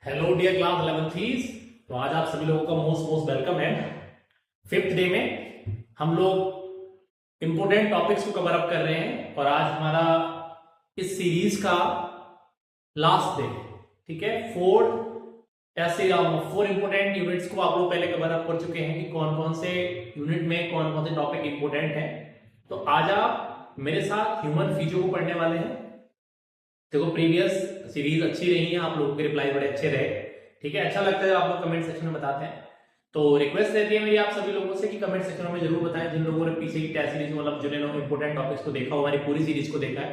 Hello dear class 11th। तो आज आप सभी लोगों का मोस्ट मोस्ट वेलकम है। फिफ्थ डे में हम लोग इंपोर्टेंट टॉपिक्स को कवर अप कर रहे हैं और आज हमारा इस सीरीज का लास्ट डे, ठीक है। ऐसे 4 इंपोर्टेंट यूनिट्स को आप लोग पहले कवर अप कर चुके हैं कि कौन कौन से यूनिट में कौन कौन से टॉपिक इंपोर्टेंट है। तो आज आप मेरे साथ ह्यूमन फिजियो को पढ़ने वाले हैं। देखो प्रीवियस सीरीज अच्छी रही है, आप लोगों के रिप्लाई बड़े अच्छे रहे, ठीक है। अच्छा लगता है आप लोग कमेंट सेक्शन में बताते हैं। तो रिक्वेस्ट रहती है मेरी आप सभी लोगों से कि कमेंट सेक्शन में जरूर बताएं जिन लोगों ने पीछे की टेस्ट सीरीज मतलब जिन्होंने इंपोर्टेंट टॉपिक्स को देखा हो, हमारी पूरी सीरीज को देखा है,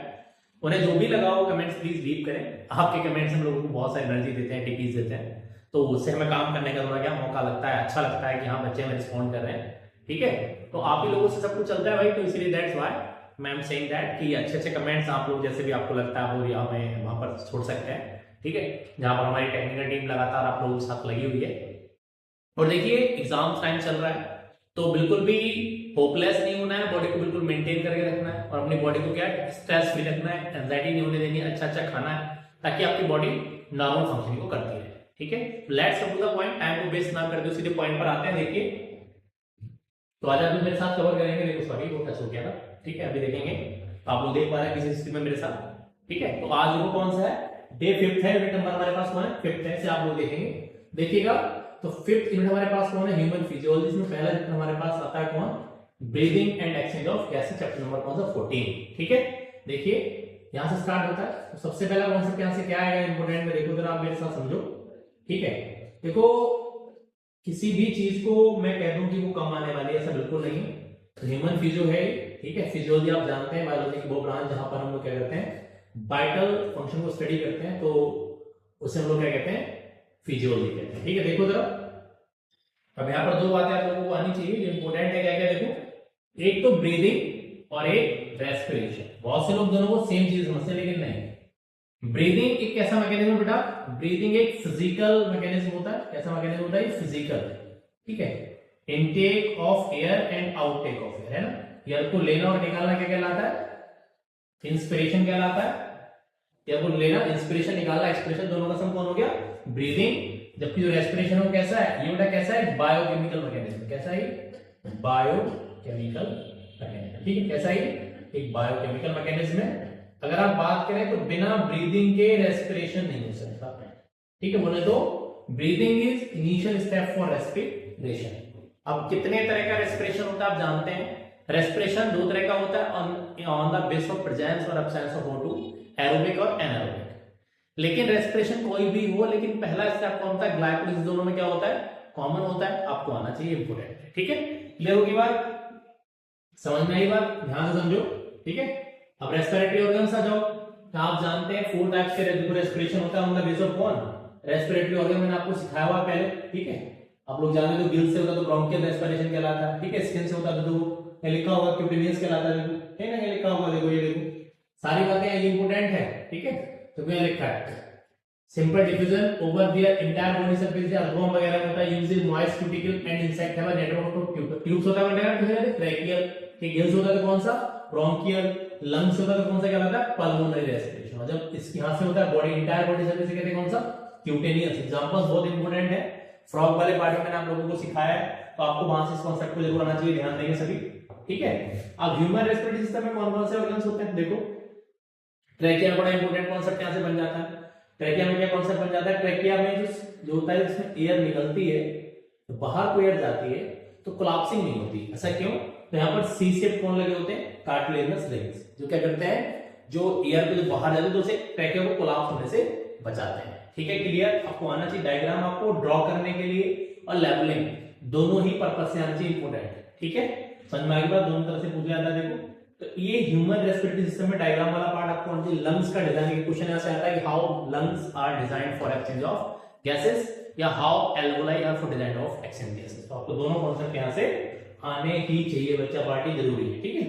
उन्हें जो भी लगा हो कमेंट्स प्लीज लीव करें। आपके कमेंट्स हम लोगों को बहुत सारी एनर्जी देते हैं, टिकीज देते हैं, तो उससे हमें काम करने का थोड़ा क्या मौका लगता है, अच्छा लगता है कि हाँ बच्चे हमें रिस्पॉन्ड कर रहे हैं, ठीक है। तो आप ही लोगों से सब कुछ चलता है भाई, तो इसीलिए दैट्स व्हाई मैं एम सेइंग दैट कि अच्छे अच्छे कमेंट्स आप लोग जैसे भी आपको लगता है वो हमें वहां पर छोड़ सकते हैं, ठीक है। जहां पर हमारी टेक्निकल टीम लगातार आप लोगों के साथ लगी हुई है। और देखिए एग्जाम टाइम चल रहा है, तो बिल्कुल भी होपलेस नहीं होना है, बॉडी को बिल्कुल मेंटेन करके रखना है और अपनी बॉडी को क्या है स्ट्रेस फ्री रखना है, एंजाइटी नहीं होने देनी है, अच्छा अच्छा खाना है ताकि आपकी बॉडी नॉर्मल फंक्शनिंग को करती रहे, ठीक है। Let's come to the point, time को वेस्ट ना करते सीधे पॉइंट पर आते हैं। देखिए तो आज आप मेरे साथ कवर करेंगे, देखो सॉरी वो टच हो गया था, ठीक है। अभी देखेंगे तो आप लोग देख पा रहे हैं किसी स्थिति में मेरे साथ, ठीक है। तो आज वो कौन सा है, डे 5th है, यूनिट नंबर हमारे पास कौन है 5th है, से आप लोग देखेंगे। देखिएगा तो 5th यूनिट हमारे पास कौन है, ह्यूमन फिजियोलॉजी। इसमें पहला यूनिट हमारे पास आता है कौन, breathing and exchange of gases, chapter number कौन सा 14, ठीक है। देखिए यहां से स्टार्ट होता है, तो सबसे पहला कॉन्सेप्ट यहां से क्या आएगा इंपोर्टेंट में, देखो जरा आप मेरे साथ समझो, ठीक है। देखो किसी भी चीज को मैं कह दूं कि वो कम आने वाली है, ऐसा बिल्कुल नहीं। तो ह्यूमन फिजियो है, ठीक है। फिजियोलॉजी आप जानते हैं बायोलॉजी की वो ब्रांच जहां पर हम लोग क्या करते हैं वाइटल फंक्शन को स्टडी करते हैं, तो उसे हम लोग क्या कहते हैं फिजियोलॉजी कहते हैं, ठीक है। देखो जरा अब यहाँ पर दो बातें आप लोगों को आनी चाहिए जो इंपोर्टेंट है, क्या क्या देखो, एक तो ब्रीदिंग और एक रेस्पिरेशन। बहुत से लोग दोनों को सेम चीज समझते हैं लेकिन नहीं। ब्रीदिंग एक कैसा मैकेनिज्म है बेटा, ब्रीदिंग एक फिजिकल मैकेनिज्म होता है। कैसा मैकेनिज्म होता है, फिजिकल, ठीक है। Intake of air and outtake of air, है ना। एयर को लेना और निकालना क्या कहलाता है, इंस्पिरेशन कहलाता है। एयर को लेना, इंस्पिरेशन निकालना, एक्सपिरेशन, दोनों का सम कौन हो गया ब्रीदिंग। जबकि जो रेस्पिरेशन हो कैसा है, ये बेटा कैसा है बायोकेमिकल मैकेनिज्म। कैसा है, बायोकेमिकल मैकेनिज्म, ठीक है। कैसा है, एक बायोकेमिकल मैकेनिज्म है। अगर आप बात करें तो बिना ब्रीदिंग के रेस्पिरेशन नहीं हो सकता, ठीक है। बोले तो breathing is initial step for respiration. अब कितने तरह का रेस्पिरेशन होता है आप जानते हैं। रेस्पिरेशन दो तरह का होता है, on the base of presence और एब्सेंस ऑफ O2, एरोबिक और एनारोबिक। लेकिन रेस्पिरेशन कोई भी हो, लेकिन पहला स्टेप कौन होता है, ग्लाइकोलिसिस, दोनों में क्या होता है कॉमन होता है, आपको आना चाहिए, इंपोर्टेंट है, ठीक है। क्लियर होगी बात, समझ में आई बात, ध्यान से समझो, ठीक है। अब रेस्पिरेटरी ऑर्गन्स आ जाओ, तो आप जानते हैं 4 टाइप्स के रेस्पिरेशन होता है ऑन द बेस ऑफ कौन, रेस्पिरेटरी ऑर्गन। मैंने आपको सिखाया हुआ पहले, ठीक है। आप लोग जानते हो गिल से होता है तो ब्रोंकियल रेस्पिरेशन कहलाता है, ठीक है। स्किन से होता है तो लिखा होगा क्यूटेनियस कहलाता है, देखो है ना, ये लिखा होगा, देखो ये देखो सारी बातें ये इंपोर्टेंट है, ठीक है। तो क्या लिखा है, simple diffusion over the entire body surface, album वगैरह होता है, use moist cuticle and insect have a network of tubes होता है बेटा, ट्रैकियल, ठीक, गिल्स होता है तो कौन सा ब्रोंकियल, लंग्स होता है तो कौन सा कहलाता है पल्मोनरी रेस्पिरेशन। जब इसके यहां से होता है बॉडी एंटायर बॉडी सरफेस से कहते हैं कौन सा क्यूटेनियस। एग्जांपल्स बहुत इंपोर्टेंट है, फ्रॉग वाले पार्ट में मैंने आप लोगों को सिखाया है, तो आपको वहां से इस कांसेप्ट को जरूर आना चाहिए, ध्यान देंगे सभी, ठीक है। अब ह्यूमन रेस्पिरेटरी सिस्टम में कौन कौन से ऑर्गन्स होते हैं, देखो ट्रैकिया बड़ा इंपोर्टेंट कॉन्सेप्ट यहां से बन जाता है। ट्रैकिया में क्या कॉन्सेप्ट बन जाता है, ट्रैकिया में जो होता है इसमें एयर निकलती है, तो बाहर को एयर जाती है तो कोलैप्सिंग नहीं होती, ऐसा क्यों, तो यहाँ पर सी शेप कौन लगे होते हैं, कार्टिलेजिनस रिंग्स, जो क्या करते हैं जो एयर को जो बाहर जाते हैं तो उसे ट्रैकिया को कोलैप्स होने से बचाते हैं, ठीक है। क्लियर, आपको आना चाहिए डायग्राम आपको ड्रॉ करने के लिए और लेबलिंग दोनों ही पर्पस से आना चाहिए, इंपोर्टेंट है, ठीक है। समझ में आ गई बात, दोनों तरह से पूछा जाता है। देखो तो ये ह्यूमन रेस्पिरेटरी सिस्टम में डायग्राम वाला पार्ट आपको आना चाहिए। लंग्स का डिजाइन क्वेश्चन यहां से आता है कि how lungs are designed for exchange of gases, या how alveoli are for design of exchange gases. तो आपको दोनों कॉन्सेप्ट यहां से आने ही चाहिए, बच्चा पार्टी जरूरी है, ठीक है।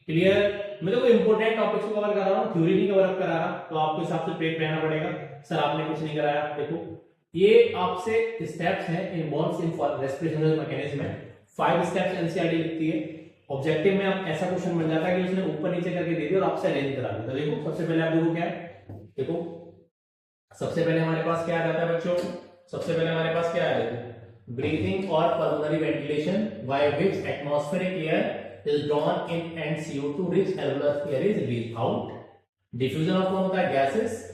क्लियर, मैं तो कोई इंपोर्टेंट टॉपिक्स को कवर कर रहा हूं, थ्योरी नहीं कवर अप करा रहा, तो आपको हिसाब से पेट रहना पड़ेगा, सर आपने कुछ नहीं कराया। देखो ये आपसे स्टेप्स हैं इन्वॉल्व्स इन रेस्पिरेशन मैकेनिज्म में, 5 स्टेप्स एनसीईआरटी लिखती है। ऑब्जेक्टिव में आप ऐसा क्वेश्चन बन जाता है कि उसने ऊपर नीचे करके दे दिया और आपसे अरेंज करा दिया। तो देखो सबसे पहले आप देखो क्या है, देखो सबसे पहले हमारे पास क्या आ जाता है बच्चों, सबसे पहले हमारे पास क्या आ जाता है, ब्रीथिंग और pulmonary ventilation by which atmospheric air is drawn in and CO2 rich एल्वेओलर air is released out. Diffusion of कौन होता है, गैसेस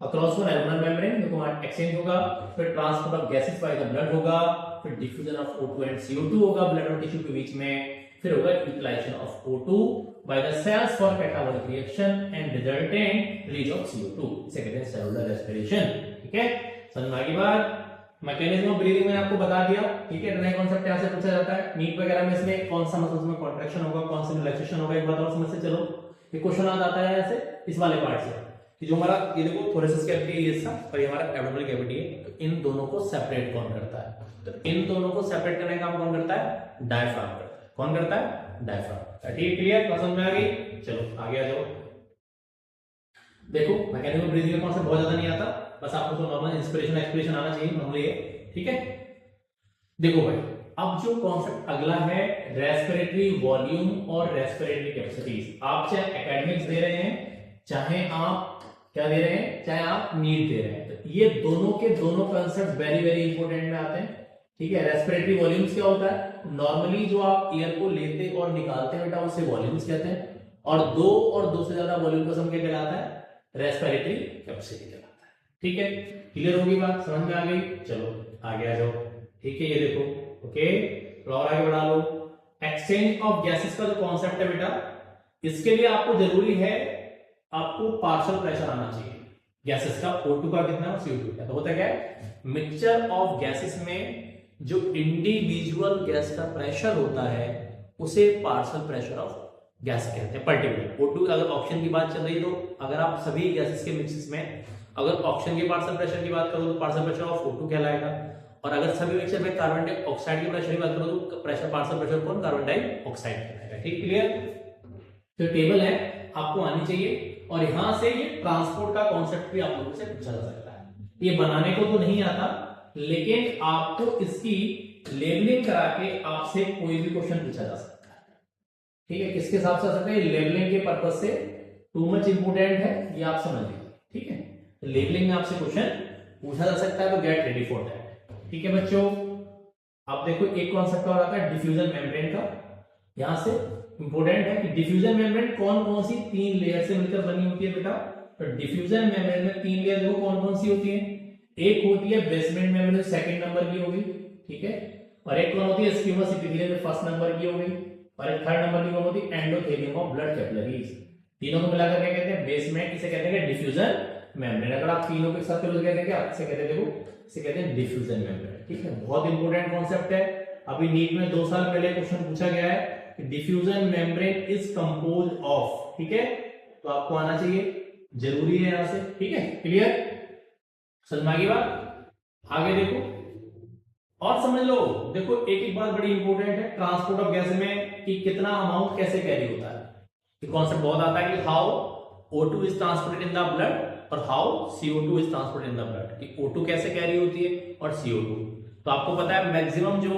अक्रॉस वन एल्वेओलर मेम्ब्रेन, देखो एक्सचेंज होगा, फिर transport of gases by the blood होगा, फिर diffusion of O2 and CO2 होगा blood और टिश्यू के बीच में, फिर होगा utilization of O2 by the cells for catabolic reaction and resultant release of CO2, इसे कहते हैं सेलुलर रेस्पिरेशन। ठीक है, समझ में आ गई बात। मैकेनिज्म ऑफ ब्रीदिंग मैंने आपको बता दिया। ठीक है, नया कॉन्सेप्ट यहां से पूछा जाता है, नीट वगैरह में इसमें कौन सा मसल्स में कॉन्ट्रैक्शन होगा, कौन सा रिलैक्सेशन होगा, एक बात और समझ से चलो, ये क्वेश्चन आ जाता है ऐसे इस वाले पार्ट से कि जो हमारा ये देखो थोरेसिस कैविटी है ये सब और ये हमारा एब्डोमिनल कैविटी है, तो इन दोनों को सेपरेट कौन करता है, तो इन दोनों को सेपरेट करने का काम कौन करता है, डायफ्राम करता है। कौन करता है, डायफ्राम। ठीक, क्लियर, समझ में आ गई। चलो आगे आ जाओ। देखो मैकेनिज्म ऑफ ब्रीदिंग का कॉन्सेप्ट बहुत ज्यादा नहीं आता, बस आपको तो नॉर्मल इंस्पिरेशन एक्सपिरेशन आना चाहिए नॉर्मली है। ठीक है, देखो भाई अब जो कॉन्सेप्ट अगला है रेस्पिरेटरी वॉल्यूम और रेस्पिरेटरी कैपेसिटीज। आप चाहे एकेडमिक्स दे रहे हैं, चाहे आप क्या दे रहे हैं, चाहे आप नीट दे रहे हैं, तो ये दोनों के दोनों कॉन्सेप्ट वेरी वेरी इंपॉर्टेंट में आते हैं। ठीक है, रेस्पिरेटरी वॉल्यूम्स क्या होता है, नॉर्मली जो आप एयर को लेते और निकालते हैं बेटा उसे वॉल्यूम्स कहते हैं, और दो से ज्यादा वॉल्यूम का सम क्या कहलाता है, रेस्पिरेटरी कैपेसिटी कहलाता है। ठीक है, क्लियर होगी बात, समझ में आ गई। चलो आगे आ जाओ। ठीक है, ये देखो ओके, और आगे बढ़ा लो। एक्सचेंज ऑफ गैसेस का जो कॉन्सेप्ट है बेटा, इसके लिए आपको जरूरी है आपको पार्शियल प्रेशर आना चाहिए गैसेस का, O2 का कितना है, CO2 का। तो होता क्या है, मिक्सचर ऑफ गैसेस में जो इंडिविजुअल गैस का प्रेशर होता है उसे पार्शियल प्रेशर ऑफ गैस कहते हैं। पर्टिकुलर O2 अगर ऑक्सीजन की बात चल रही है तो अगर आप सभी गैसेस के मिक्सेस में अगर ऑक्सीजन के पार्शियल प्रेशर की बात करो तो पार्शियल प्रेशर ऑफ O2 कहलाएगा, और अगर सभी मिक्सचर में कार्बन डाइऑक्साइड की प्रेशर की बात करो तो प्रेशर पार्शियल प्रेशर कौन, कार्बन डाइऑक्साइड कहलाएगा। ठीक, क्लियर। तो टेबल है आपको आनी चाहिए, और यहां से ये ट्रांसपोर्ट का कॉन्सेप्ट भी आप लोगों से पूछा जा सकता है। ये बनाने को तो नहीं आता, लेकिन आपको इसकी लेबलिंग करा के आपसे कोई भी क्वेश्चन पूछा जा सकता है। ठीक है, किसके हिसाब से आ सकता है, लेबलिंग के पर्पज से टू मच इंपोर्टेंट है, ये आप समझ लीजिए। ठीक है, तो लेबलिंग में आपसे क्वेश्चन पूछा जा सकता है, तो गेट रेडी फॉर दैट। ठीक है बच्चों, अब देखो एक कॉन्सेप्ट और आता है डिफ्यूजन मेम्ब्रेन का। यहां से इंपोर्टेंट है कि डिफ्यूजन मेम्ब्रेन कौन कौन सी तीन लेयर से मिलकर बनी होती है बेटा। तो डिफ्यूजन मेम्ब्रेन में तीन लेयर देखो कौन कौन सी होती है, एक होती है बेसमेंट मेम्ब्रेन सेकंड नंबर की होगी, ठीक है, और एक कौन होती है स्क्यूमस एपिथेलियम में फर्स्ट नंबर की होगी, और एक थर्ड नंबर की कौन होती है एंडोथेलियम ऑफ ब्लड कैपिलरीज। तीनों को मिलाकर क्या कहते हैं, बेसमेंट, इसे कहते हैं डिफ्यूजन मेम्ब्रेन। अगर आप तीनों के साथ करोगे कहते हैं क्या, इसे कहते हैं देखो, इसे कहते हैं डिफ्यूजन मेम्ब्रेन। ठीक है, बहुत इंपॉर्टेंट कॉन्सेप्ट है, अभी नीट में 2 साल पहले क्वेश्चन पूछा गया है, diffusion membrane is compose of. ठीक है, तो आपको आना चाहिए, जरूरी है यहां से। ठीक है, क्लियर, समझ में आ गई बात। आगे देखो और समझ लो, देखो एक एक बात बड़ी इंपॉर्टेंट है, ट्रांसपोर्ट ऑफ गैस में कि कितना अमाउंट कैसे कैरी होता है। ये कॉन्सेप्ट बहुत आता है कि how O2 is transported in the blood और how CO2 is transported in the blood, कि O2 कैसे कैरी होती है और CO2। तो आपको पता है मैक्सिमम जो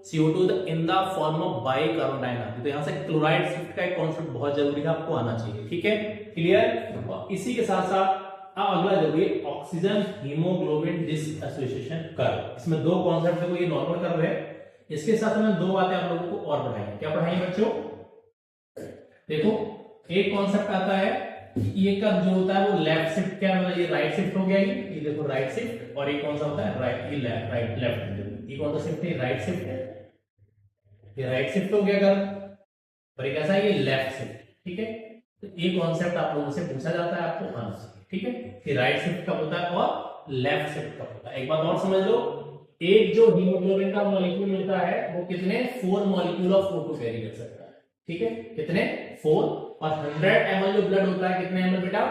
CO2 in the form of bicarbonate आती है, तो यहां से क्लोराइड शिफ्ट का एक कॉन्सेप्ट बहुत जरूरी है, आपको आना चाहिए। ठीक है, क्लियर। और इसी के साथ साथ अगला जरूरी है ऑक्सीजन हीमोग्लोबिन डिसएसोसिएशन कर्व। इसमें 2 कॉन्सेप्ट है, ये नॉर्मल कर्व है, इसके साथ में 2 बातें आप लोगों को और पढ़ाएंगे। क्या पढ़ाएंगे बच्चों, देखो एक कॉन्सेप्ट आता है, ये कर्व जो होता है वो लेफ्ट शिफ्ट, क्या मतलब ये राइट शिफ्ट हो गया, ये देखो राइट शिफ्ट, और ये कौन सा होता है राइट, ये राइट लेफ्ट, ये कौन सा शिफ्ट है, राइट शिफ्ट है, ये राइट शिफ्ट हो गया कर्व, और ये कैसा है, ये लेफ्ट शिफ्ट। ठीक है, तो ये कॉन्सेप्ट आप लोगों से पूछा जाता है, आपको आना चाहिए। ठीक है, कि राइट शिफ्ट कब होता है और लेफ्ट शिफ्ट कब होता है। एक बात और समझ लो, एक जो हीमोग्लोबिन का मॉलिक्यूल होता है वो कितने 4 मॉलिक्यूल ऑफ O2 कैरी कर सकता है। ठीक है, कितने 4, और 100 ml जो ब्लड होता है, कितने ml बेटा,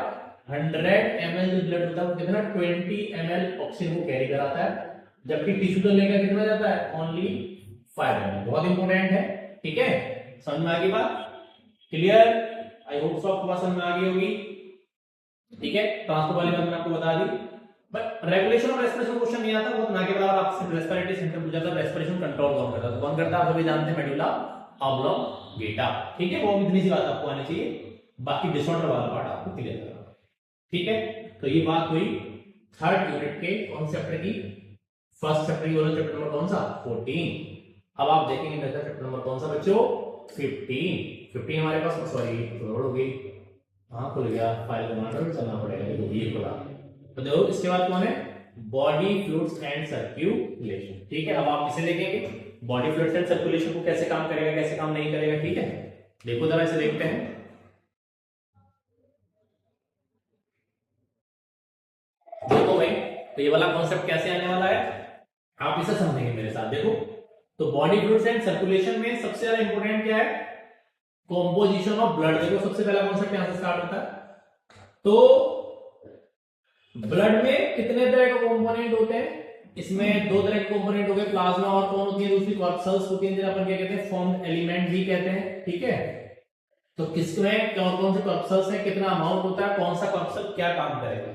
100 ml जो ब्लड होता है वो कितना 20 ml ऑक्सीजन को कैरी कराता है, जबकि टिश्यू तो लेकर कितना जाता है, ओनली 5 ml। बहुत इंपॉर्टेंट है। ठीक है, समझ में आ गई बात, क्लियर। आई होप सो आपको बात समझ में आ गई होगी। ठीक है, ट्रांसपोर्ट वाली बात मैंने आपको बता दी, but regulation of respiration question नहीं आता, वो ना के बराबर आपसे रेस्पिरेटरी सिस्टम पूछा था, रेस्पिरेशन कंट्रोल कौन करता है, कौन करता है आप सभी जानते हैं, मेडुला ऑब्लोंगेटा। ठीक है, वो इतनी सी बात आपको आनी चाहिए, बाकी डिसऑर्डर वाला पार्ट आपको क्लियर करना। ठीक है, तो ये बात हुई थर्ड यूनिट के कौन से चैप्टर की, फर्स्ट चैप्टर की बोलो, चैप्टर नंबर कौन सा 14। अब आप देखेंगे मेरा चैप्टर नंबर कौन सा बच्चों 15 हमारे पास, सॉरी गड़बड़ हो गई, हाँ खुल गया, फाइल कमांडर में चलना पड़ेगा, देखो ये खुला। तो देखो इसके बाद कौन है, बॉडी फ्लूइड्स एंड सर्कुलेशन। ठीक है, अब आप इसे देखेंगे बॉडी फ्लूइड्स एंड सर्कुलेशन को कैसे काम करेगा, कैसे काम नहीं करेगा। ठीक है, देखो जरा इसे देखते हैं। देखो भाई, तो ये वाला कॉन्सेप्ट कैसे आने वाला है, आप इसे समझेंगे मेरे साथ। देखो, तो बॉडी फ्लूइड्स एंड सर्कुलेशन में सबसे ज्यादा इंपॉर्टेंट क्या है, कॉम्पोजिशन ऑफ ब्लड। देखो सबसे पहला कॉन्सेप्ट यहां से स्टार्ट होता है। तो ब्लड में कितने तरह के कंपोनेंट होते हैं, इसमें दो तरह के कंपोनेंट हो गए, प्लाज्मा और कौन होती है, दूसरी कॉर्पसल्स होती है, जिन्हें अपन क्या कहते हैं, फॉर्म्ड एलिमेंट भी कहते हैं। ठीक है, तो किसमें कौन कौन से कॉर्पसल्स है, कितना अमाउंट होता है, कौन सा कॉर्पसल क्या काम करेगा,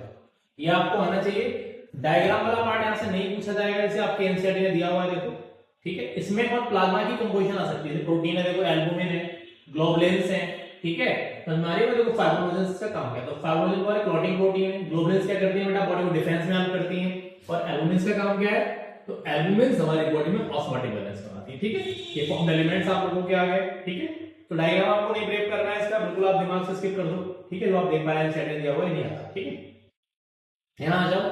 ये आपको आना चाहिए। डायग्राम वाला पार्ट यहां से नहीं पूछा जाएगा, जैसे आपके एनसीईआरटी में दिया हुआ है। देखो ठीक है, इसमें और प्लाज्मा की कंपोजिशन आ सकती है, प्रोटीन है, देखो एल्बुमिन है, ग्लोबुलिन्स है। ठीक है, तो हमारे में देखो फाइब्रोनोजेंस का काम क्या है, तो फाइब्रोनोजेन और क्लॉटिंग प्रोटीन है, ग्लोबुलिन्स क्या करती है बेटा, बॉडी को डिफेंस में हेल्प करती है, और एल्बुमिन्स का काम क्या है, तो एल्बुमिन्स हमारी बॉडी में ऑस्मोटिक बैलेंस बनाती है। ठीक है, ये फॉर्म एलिमेंट्स आप लोगों के आ गए। ठीक है, तो डायग्राम आपको नहीं ब्रेक करना है इसका, बिल्कुल आप दिमाग से स्किप कर दो। ठीक है, जो आप देख पा रहे हैं एनसीईआरटी दिया हुआ है नहीं आता। ठीक है, यहां आ जाओ,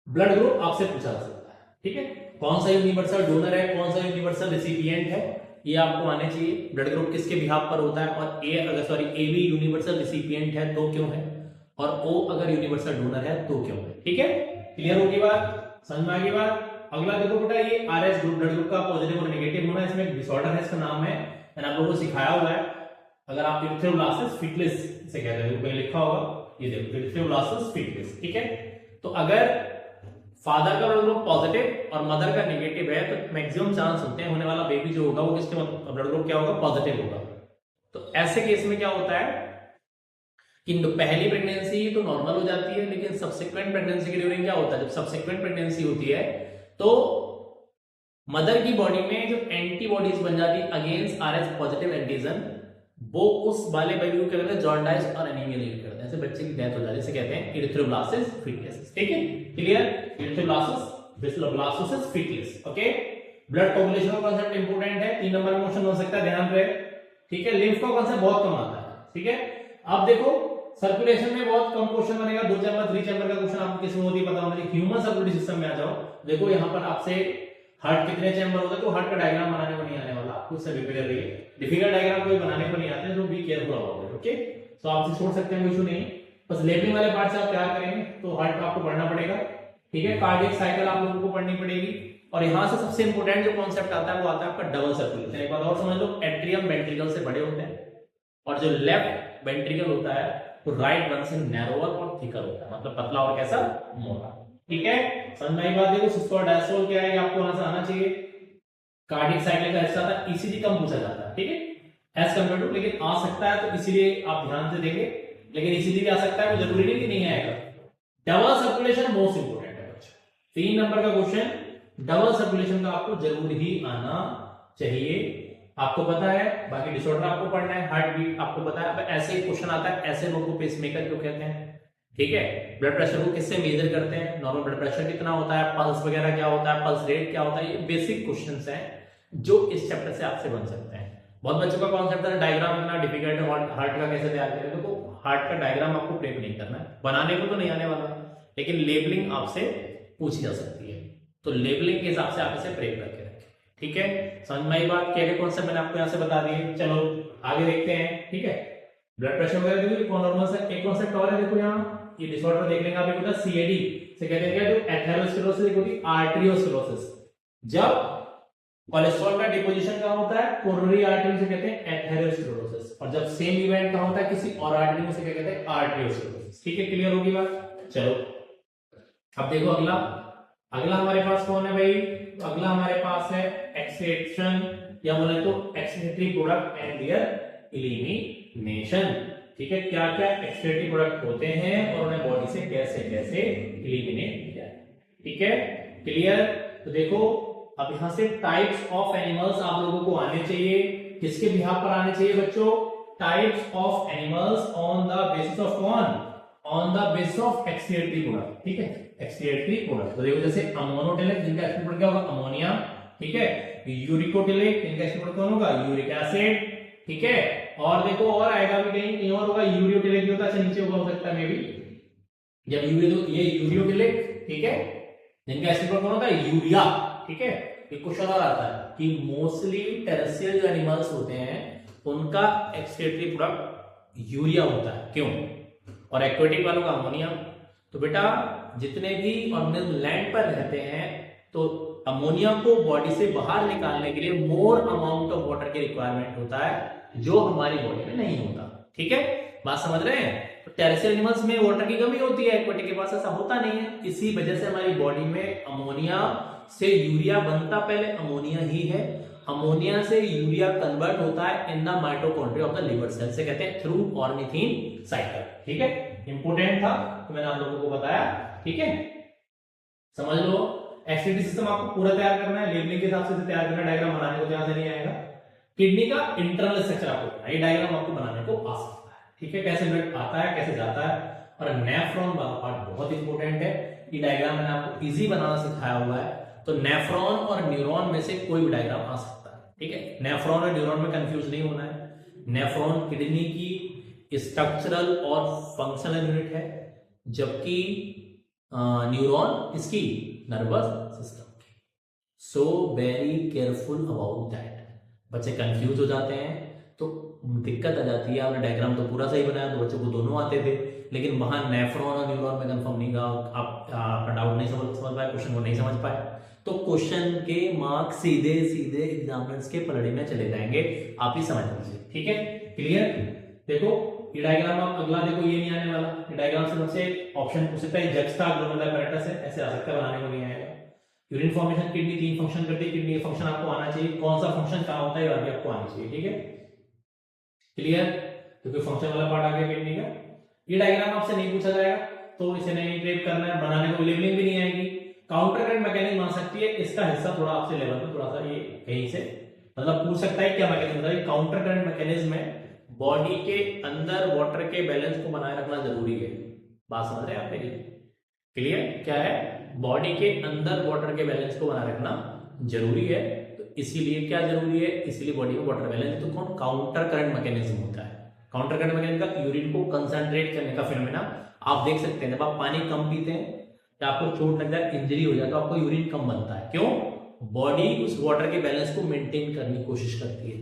ब्लड ग्रुप आपसे पूछा जा सकता है। ठीक है, कौन सा यूनिवर्सल डोनर है, कौन सा यूनिवर्सल रिसिपिएंट है, ये आपको आने चाहिए। ब्लड ग्रुप किसके बिहाफ पर होता है, और ए अगर सॉरी ए भी यूनिवर्सल रिसिपिएंट है तो क्यों है, और ओ अगर यूनिवर्सल डोनर है तो क्यों है। ठीक है, क्लियर होगी बात, समझ में आ गई बात। अगला देखो बेटा, ये आरएस ग्रुप, ब्लड ग्रुप का पॉजिटिव और नेगेटिव होना, इसमें एक डिसऑर्डर है, इसका नाम है, मैंने आप लोगों को सिखाया हुआ है। अगर आप इरिथ्रोब्लास्टस फीटलिस से कहते हैं, कहीं लिखा होगा, ये देखो इरिथ्रोब्लास्टस फीटलिस। ठीक है, तो अगर फादर का ब्लड ग्रुप पॉजिटिव और मदर का नेगेटिव है, तो मैक्सिमम चांस होते हैं होने वाला बेबी जो होगा वो किसके ब्लड ग्रुप क्या होगा, पॉजिटिव होगा। तो ऐसे केस में क्या होता है कि पहली प्रेगनेंसी तो नॉर्मल हो जाती है, लेकिन सब्सिक्वेंट प्रेगनेंसी के ड्यूरिंग क्या होता है, जब सब्सिक्वेंट प्रेगनेंसी होती है तो मदर की बॉडी में जो एंटीबॉडीज बन जाती है अगेंस्ट आरएस पॉजिटिव एंटीजन, वो उस वाले बेबी को क्या करते हैं, जॉन्डाइज और एनीमिया लीड करते हैं, ऐसे बच्चे की डेथ हो जाती है, इसे कहते हैं इरिथ्रोब्लास्टिस फीटलिस। ठीक है, clear, erythroblastosis fetalis. Okay, blood coagulation का कांसेप्ट इंपॉर्टेंट है, 3 नंबर में क्वेश्चन हो सकता है, ध्यान रहे। ठीक है, लिम्फ का कांसेप्ट बहुत कम आता है। ठीक है, अब देखो सर्कुलेशन में बहुत कम क्वेश्चन बनेगा, 2 चैम्बर 3 चैम्बर का क्वेश्चन आपको किसमें होती है पता होना चाहिए। ह्यूमन सर्कुलेटरी सिस्टम में आ जाओ, देखो यहाँ पर आपसे हार्ट कितने चैम्बर होता है, तो हार्ट का डायग्राम बनाने को नहीं आने वाला, आपको इससे प्रिपेयर रहिए, डिफिकल्ट डायग्राम कोई बनाने को नहीं आते, तो be careful about it. Okay, तो आपसे छोड़ सकते हैं, कोई इशू नहीं, बस लेबलिंग वाले पार्ट से आप तैयार करेंगे तो हार्ट का आपको पढ़ना पड़ेगा। ठीक है, कार्डियक साइकिल आप लोगों को पढ़नी पड़ेगी, और यहां से सबसे इंपॉर्टेंट जो कॉन्सेप्ट आता है वो आता है आपका डबल सर्कुलेशन। एक बात और समझ लो, एट्रियम वेंट्रिकल से बड़े होते हैं, और जो लेफ्ट वेंट्रिकल होता है तो राइट वन से नैरोअर और थिकर होता है, मतलब पतला और कैसा, मोटा। ठीक है, समझ में आई बात। देखो सिस्टोल डायस्टोल क्या है, आपको वहां से आना चाहिए। कार्डियक साइकिल का हिस्सा था, ईसीजी कम पूछा जाता है। ठीक है, एज कंपेयर टू, लेकिन आ सकता है, तो इसीलिए आप ध्यान से देंगे, लेकिन इसीलिए भी आ सकता है, कोई जरूरी नहीं कि नहीं आएगा। डबल सर्कुलेशन मोस्ट इंपोर्टेंट है बच्चा, 3 नंबर का क्वेश्चन, डबल सर्कुलेशन का आपको जरूर ही आना चाहिए। आपको पता है, बाकी डिसऑर्डर आपको पढ़ना है, हार्ट बीट आपको पता है, ऐसे ही क्वेश्चन आता है, ऐसे लोग को पेसमेकर क्यों कहते हैं। ठीक है, ब्लड प्रेशर को किससे मेजर करते हैं, नॉर्मल ब्लड प्रेशर कितना होता है, पल्स वगैरह क्या होता है, पल्स रेट क्या होता है, ये बेसिक क्वेश्चंस हैं जो इस चैप्टर से आपसे बन सकते हैं। बहुत बच्चों का कॉन्सेप्ट है डायग्राम इतना डिफिकल्ट है, हार्ट का कैसे तैयार करें, तो हार्ट का डायग्राम आपको प्रेप नहीं करना है, बनाने को तो नहीं आने वाला, लेकिन लेबलिंग आपसे पूछी जा सकती है, तो लेबलिंग के हिसाब से आप इसे प्रेप करके रखें। ठीक है, समझ में आई बात, क्या कॉन्सेप्ट मैंने आपको यहाँ से बता दिए। चलो आगे देखते हैं। ठीक है, ब्लड प्रेशर वगैरह देखो नॉर्मल से, एक कॉन्सेप्ट और है, देखो यहाँ ये डिसऑर्डर देख लेंगे आप, सीएडी से कहते हैं, जो एथेरोस्क्लेरोसिस होती है, आर्टेरियोस्क्लेरोसिस, जब कोलेस्ट्रॉल का डिपोजिशन कहां होता है, कोरोनरी आर्टरी से कहते हैं एथेरोस्क्लेरोसिस, और जब सेम इवेंट कहां होता है, किसी और आर्टरी से क्या कहते हैं, आर्टेरियोस्क्लेरोसिस। ठीक है, क्लियर होगी बात। चलो अब देखो अगला, अगला हमारे पास कौन है भाई, तो अगला हमारे पास है एक्सक्रीशन, या बोले तो excretory product and there elimination. ठीक है, क्या क्या एक्सक्रीटरी प्रोडक्ट होते हैं और उन्हें बॉडी से कैसे कैसे एलिमिनेट किया। ठीक है, क्लियर। तो देखो अब यहां से टाइप्स ऑफ एनिमल्स आप लोगों को आने चाहिए, किसके बिहाफ पर आने चाहिए बच्चों, types of animals on the basis of कौन, on the basis of excretory product, ठीक है, एक्सक्रिएटरी प्रोडक्ट। तो देखो जैसे अमोनोटेलिक जिनका एक्सक्रिएटरी प्रोडक्ट क्या होगा, अमोनिया, ठीक है, यूरिकोटिलिक जिनका एक्सक्रिएटरी प्रोडक्ट कौन होगा, यूरिक एसिड, ठीक है, और देखो और आएगा भी कहीं और होगा, यूरियोटिलिक होता है, नीचे होगा हो सकता है मे बी, जब ये यूरियोटिलिक, ठीक है, जिनका एक्सक्रिएटरी प्रोडक्ट कौन होता है, यूरिया, ठीक है। एक क्वेश्चन और आता है कि मोस्टली टेरेस्ट्रियल जो एनिमल्स होते हैं उनका एक्सक्रिएटरी प्रोडक्ट यूरिया होता है, क्यों, और एक्वेटिक वालों का अमोनिया। तो बेटा जितने भी ऑर्गेनिज्म लैंड पर रहते हैं तो अमोनिया को बॉडी से बाहर निकालने के लिए मोर अमाउंट ऑफ वाटर की रिक्वायरमेंट होता है जो हमारी बॉडी में नहीं होता, ठीक है, बात समझ रहे हैं। तो टेरेस्ट्रियल एनिमल्स में वाटर की कमी होती है, एक्वेटिक के पास ऐसा होता नहीं है, इसी वजह से हमारी बॉडी में अमोनिया से यूरिया बनता पहले अमोनिया ही है, अमोनिया से यूरिया कन्वर्ट होता है in the mitochondria of the liver cell, से कहते हैं थ्रू ऑर्निथीन साइकिल, ठीक है, इंपोर्टेंट था तो मैंने आप लोगों को बताया, ठीक है, समझ लो। एक्सक्रीटरी सिस्टम आपको पूरा तैयार करना है, लेबलिंग के हिसाब से तैयार करना, डायग्राम बनाने को ध्यान से नहीं आएगा। किडनी का इंटरनल स्ट्रक्चर आपको ये डायग्राम आपको बनाने को आ सकता है, ठीक है, कैसे ब्लड आता है कैसे जाता है, और नेफ्रॉन वाला पार्ट बहुत इंपॉर्टेंट है, ये डायग्राम मैंने आपको इजी बनाना सिखाया हुआ है। तो नेफ्रॉन और न्यूरॉन में से कोई भी डायग्राम आ सकता है, ठीक है, नेफ्रॉन और न्यूरॉन में कंफ्यूज नहीं होना है। नेफ्रॉन किडनी की स्ट्रक्चरल और फंक्शनल यूनिट है, जबकि न्यूरॉन इसकी नर्वस सिस्टम की। So very careful about that, बच्चे कंफ्यूज हो जाते हैं तो दिक्कत आ जाती है। आपने डायग्राम तो पूरा सही बनाया तो बच्चों को दोनों आते थे, लेकिन वहां नेफ्रॉन और न्यूरॉन में कंफर्म नहीं कहा, आप डाउट नहीं समझ पाए, क्वेश्चन को नहीं समझ पाए, तो क्वेश्चन के मार्क्स सीधे सीधे एग्जामिनर्स के पलड़े में चले जाएंगे, आप ही समझ लीजिए, ठीक है, क्लियर। देखो ये डायग्राम आप अगला देखो, ये नहीं आने वाला, ये डायग्राम से सबसे ऑप्शन पूछ सकता है, जक्स्टाग्लोमेरुलर apparatus है, ऐसे आ सकता है, बनाने को नहीं आएगा। यूरिन फॉर्मेशन, किडनी 3 फंक्शन करती है, किडनी का फंक्शन आपको आना चाहिए, कौन सा फंक्शन कहां होता है ये भी आपको आना चाहिए, ठीक है, क्लियर। क्योंकि फंक्शन वाला पार्ट आ गया किडनी का। ये डायग्राम आपसे नहीं पूछा जाएगा तो इसे नहीं ट्रेप करना है, बनाने को लेबलिंग भी नहीं आएगी। काउंटर करंट मैकेनिज्म आ सकती है, इसका हिस्सा थोड़ा आपसे लेवल में थोड़ा सा ये कहीं से मतलब पूछ सकता है, क्या मैकेनिज्म होता है, काउंटर करंट मैकेनिज्म में बॉडी के अंदर वाटर के बैलेंस को बनाए रखना जरूरी है, बात समझ रहे हैं आप मेरी, क्लियर। क्या है, बॉडी के अंदर वाटर के बैलेंस को बनाए रखना जरूरी है, तो इसीलिए क्या जरूरी है, इसीलिए बॉडी में वाटर बैलेंस, तो कौन, काउंटर करंट मैकेनिज्म होता है। काउंटर करंट मैकेनिज्म का यूरिन को कंसंट्रेट करने का फिनोमेना आप देख सकते हैं, जब आप पानी कम पीते हैं या आपको चोट लग जाए, इंजरी हो जाए, तो आपको यूरिन कम बनता है, क्यों, बॉडी उस वाटर के बैलेंस को मेंटेन करने की कोशिश करती है।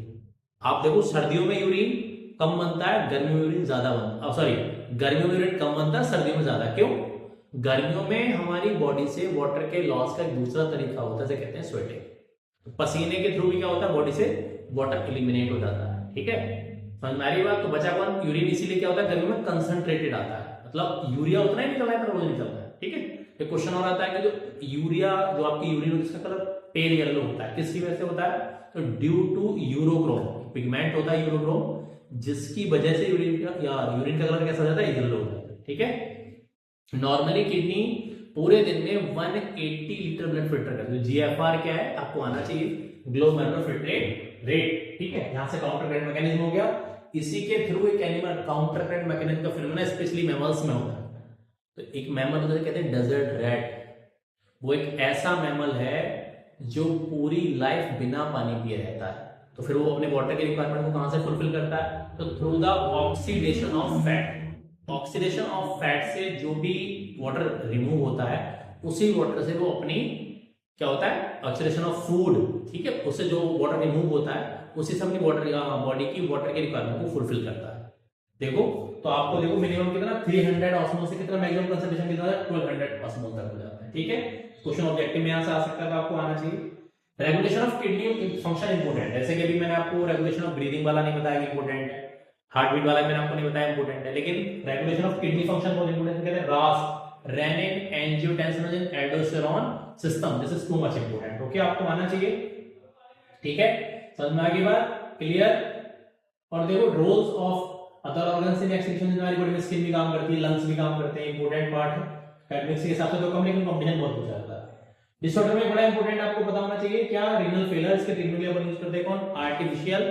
आप देखो सर्दियों में यूरिन कम बनता है, गर्मियों में यूरिन ज्यादा बनता, सॉरी गर्मियों में यूरिन कम बनता है, सर्दियों में ज्यादा, क्यों, गर्मियों में हमारी बॉडी से वाटर के लॉस का एक दूसरा तरीका होता है, जिसे कहते हैं स्वेटिंग, तो पसीने के थ्रू भी क्या होता है, बॉडी से वाटर एलिमिनेट हो जाता है, ठीक है, समझ में आ रही बात। तो बचा कौन, यूरिन, इसीलिए क्या होता है गर्मियों में कंसंट्रेटेड आता है, मतलब यूरिया उतना ही निकलना है, रोज निकलता है, ठीक है। एक क्वेश्चन और आता है कि जो यूरिया, जो आपकी यूरिन होती है, उसका कलर पेल येलो होता है, किसकी वजह से होता है, तो ड्यू टू यूरोक्रोम, पिगमेंट होता है यूरोक्रोम, जिसकी वजह से यूरिन का कलर कैसा हो जाता है, येलो हो जाता है, ठीक है। नॉर्मली किडनी पूरे दिन में 180 लीटर ब्लड फिल्टर करती है, जीएफआर क्या है आपको आना चाहिए, ग्लोमेरुलर फिल्ट्रेट रेट, ठीक है, यहां से काउंटर करंट मैकेनिज्म हो गया, इसी के थ्रू एक एनिमल काउंटर करंट मैकेनिज्म का फिनोमेना स्पेशली मैमल्स में होता है। तो एक मैमल होता है, कहते हैं डेजर्ट रैट, वो एक ऐसा मैमल है जो पूरी लाइफ बिना पानी पिए रहता है, तो फिर वो अपने वाटर के रिक्वायरमेंट को कहां से फुलफिल करता है, तो through the oxidation of fat. Oxidation of fat से जो भी वाटर रिमूव होता है, उसी वाटर से वो अपनी क्या होता है, ऑक्सीडेशन ऑफ फूड, ठीक है, उससे जो वाटर रिमूव होता है उसी से अपनी वाटर बॉडी की वाटर के रिक्वायरमेंट को फुलफिल करता है। देखो तो आपको देखो मिनिमम कितना 300 ऑस्मोल से कितना मैक्सिमम कंसंट्रेशन कितना है, 1200 ऑस्मोल तक हो जाता है, ठीक है। क्वेश्चन ऑब्जेक्टिव में यहां से आ सकता है, तो आपको आना चाहिए। Regulation of kidney function important है, जैसे कि अभी मैंने आपको रेगुलेशन ऑफ ब्रीदिंग वाला नहीं बताया इंपोर्टेंट है, हार्ट बीट वाला मैंने आपको नहीं बताया इंपोर्टेंट है, लेकिन रेगुलेशन ऑफ किडनी फंक्शन बहुत इंपोर्टेंट है, कहते हैं RAS, renin angiotensinogen aldosterone system, this is too much important, okay, आपको आना चाहिए, ठीक है, समझ में आ गई बात, क्लियर। और देखो roles of other organs in excretion, हमारी बॉडी में स्किन भी काम करती है, लंग्स भी काम करते हैं, इंपोर्टेंट पार्ट है, एकेडमिक्स के हिसाब से तो कम, लेकिन कॉम्पिटिशन बहुत पूछा जाता है। डिसऑर्डर में बड़ा इंपोर्टेंट आपको पता होना चाहिए, क्या रीनल फेलियर, इसके ट्रीटमेंट के लिए अपन यूज करते हैं कौन, आर्टिफिशियल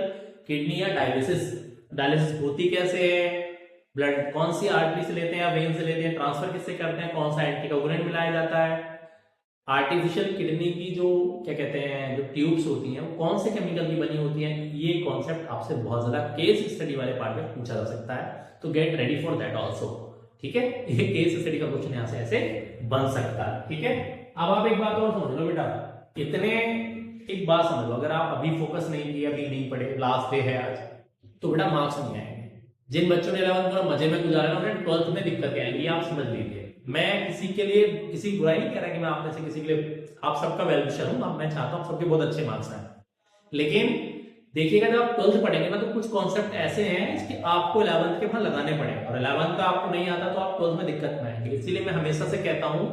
किडनी या डायलिसिस। डायलिसिस होती कैसे है, ब्लड कौन सी आर्टरी से लेते हैं या वेन से लेते हैं, ट्रांसफर किससे करते हैं, कौन सा एंटीकोगुलेंट मिलाया जाता है, आर्टिफिशियल किडनी की जो क्या कहते हैं जो ट्यूब्स होती हैं वो कौन से केमिकल की बनी होती हैं, ये कॉन्सेप्ट आपसे बहुत ज्यादा केस स्टडी वाले पार्ट में पूछा जा सकता है, तो get ready for that also. ठीक है, ये केस स्टडी का क्वेश्चन यहां से ऐसे बन सकता है। ठीक है, अब आप एक बात और समझ लो बेटा, एक बात समझ लो, अगर आप अभी फोकस नहीं किया, अभी नहीं पढ़े, लास्ट डे है आज, तो बेटा मार्क्स नहीं आएंगे। जिन बच्चों ने 11th पूरा मजे में गुजारा है उन्हें 12th में दिक्कतें आएंगी, आप समझ लीजिए। मैं किसी के लिए किसी बुराई नहीं कह रहा कि मैं आप में से किसी के लिए, आप सबका वेल विशर हूं, मैं चाहता हूं सबके बहुत अच्छे मार्क्स आए, लेकिन देखिएगा जब आप 12th पढ़ेंगे ना तो कुछ कॉन्सेप्ट ऐसे हैं कि आपको 11th के बाद लगाने पड़ेंगे, और 11th का आपको नहीं आता तो आप 12th में दिक्कत में आएंगे। इसीलिए मैं हमेशा से कहता हूं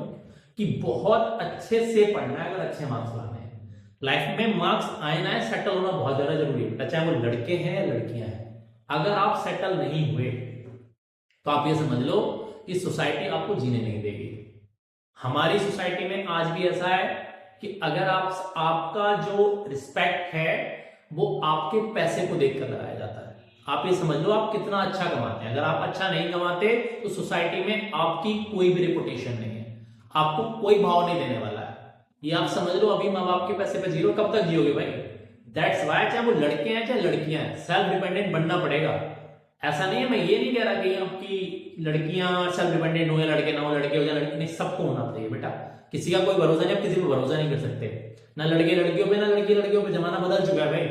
कि बहुत अच्छे से पढ़ना है अगर अच्छे मार्क्स लाने हैं। लाइफ में मार्क्स आए ना, सेटल होना बहुत ज्यादा जरूरी है, चाहे वो लड़के हैं या लड़कियां हैं। अगर आप सेटल नहीं हुए तो आप ये समझ लो कि सोसाइटी आपको जीने नहीं देगी। हमारी सोसाइटी में आज भी ऐसा है कि अगर आपका जो रिस्पेक्ट है वो आपके पैसे को देखकर लगाया जाता है। आप ये समझ लो आप कितना अच्छा कमाते हैं, अगर आप अच्छा नहीं कमाते तो सोसाइटी में आपकी कोई भी रिपुटेशन नहीं है, आपको कोई भाव नहीं देने वाला है। ये आप समझ लो, अभी माँ बाप के पैसे पे जीरो, कब तक जियोगे भाई। दैट्स वाई चाहे वो लड़के हैं चाहे लड़कियां हैं, सेल्फ डिपेंडेंट बनना पड़ेगा। ऐसा नहीं है, मैं ये नहीं कह रहा कि आपकी लड़कियां सेल्फ डिपेंडेंट हो या लड़के ना हो, लड़के हो या लड़की नहीं, सबको होना चाहिए बेटा। किसी का कोई भरोसा नहीं, आप किसी पर भरोसा नहीं कर सकते, ना लड़के लड़कियों पे ना लड़की लड़कियों पे। जमाना बदल चुका है भाई,